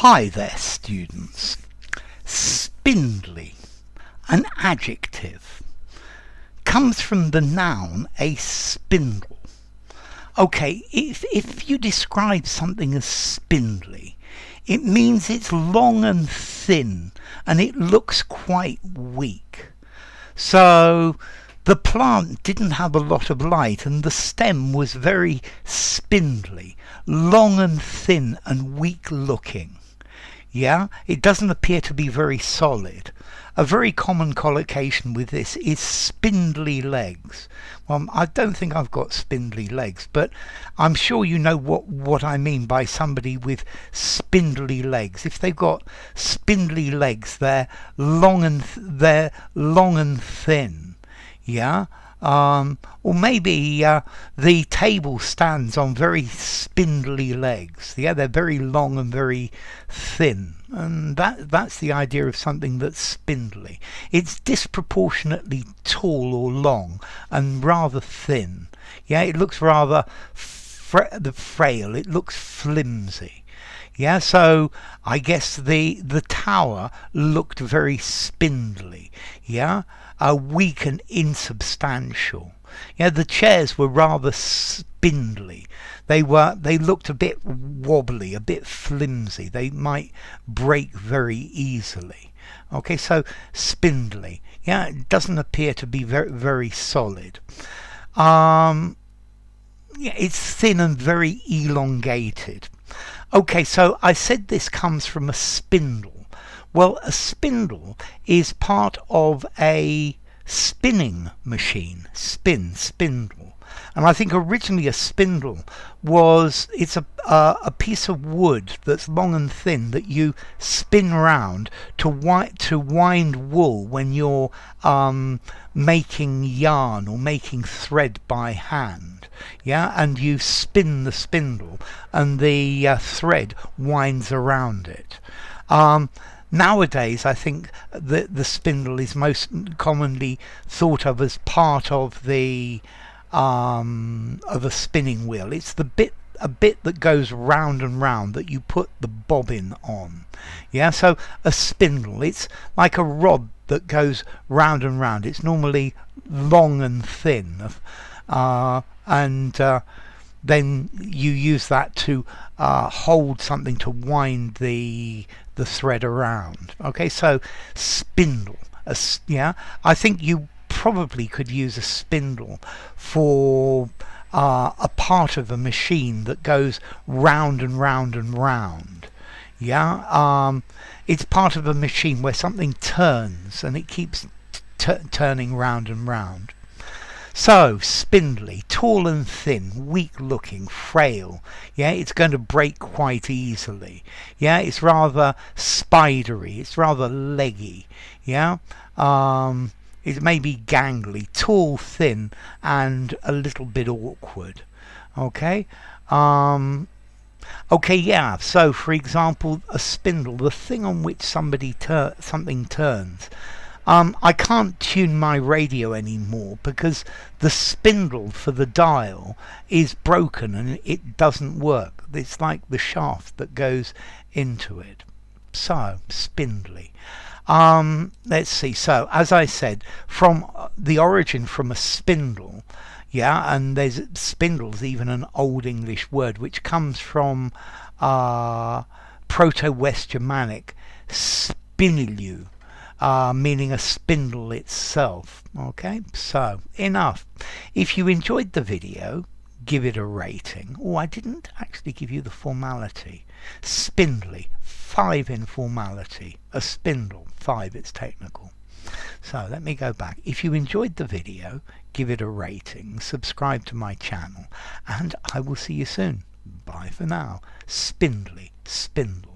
Hi there, students. Spindly, an adjective, comes from the noun a spindle. Okay, if you describe something as spindly, it means it's long and thin and it looks quite weak. So the plant didn't have a lot of light and the stem was very spindly, long and thin and weak looking. Yeah, it doesn't appear to be very solid. A very common collocation with this is spindly legs. Well, I don't think I've got spindly legs, but I'm sure you know what I mean by somebody with spindly legs. If they've got spindly legs, they're long and thin. Yeah. Or maybe the table stands on very spindly legs. Yeah, they're very long and very thin, and that's the idea of something that's spindly. It's disproportionately tall or long and rather thin. Yeah, it looks rather frail. It looks flimsy. Yeah, so I guess the tower looked very spindly. Yeah, weak and insubstantial. Yeah, the chairs were rather spindly. They looked a bit wobbly, a bit flimsy. They might break very easily. Okay, so spindly. Yeah, it doesn't appear to be very solid. Yeah, it's thin and very elongated. Okay, so I said this comes from a spindle. Well, a spindle is part of a spinning machine. Spindle. And I think originally a spindle it's a piece of wood that's long and thin that you spin round to wind wool when you're making yarn or making thread by hand. Yeah, and you spin the spindle and the thread winds around it. Nowadays, I think the spindle is most commonly thought of as part of a spinning wheel. It's a bit that goes round and round that you put the bobbin on. Yeah, so a spindle, it's like a rod that goes round and round. It's normally long and thin, and then you use that to hold something to wind the thread around. Okay, so spindle. Yeah, I think you probably could use a spindle for a part of a machine that goes round and round and round. Yeah, it's part of a machine where something turns and it keeps turning round and round. So, spindly, tall and thin, weak looking, frail. Yeah, it's going to break quite easily. Yeah, it's rather spidery, it's rather leggy. Yeah, it may be gangly, tall, thin, and a little bit awkward. Okay, okay, yeah, so for example, a spindle, the thing on which something turns. I can't tune my radio anymore because the spindle for the dial is broken and it doesn't work. It's like the shaft that goes into it. So, spindly. Let's see. So, as I said, from the origin from a spindle, yeah, and there's spindle's even an Old English word which comes from Proto-West Germanic spinelu. Meaning a spindle itself. Okay, so enough. If you enjoyed the video, give it a rating. Oh, I didn't actually give you the formality. Spindly, 5 in formality. A spindle, 5 it's technical. So let me go back. If you enjoyed the video, give it a rating, subscribe to my channel, and I will see you soon. Bye for now. Spindly, Spindle.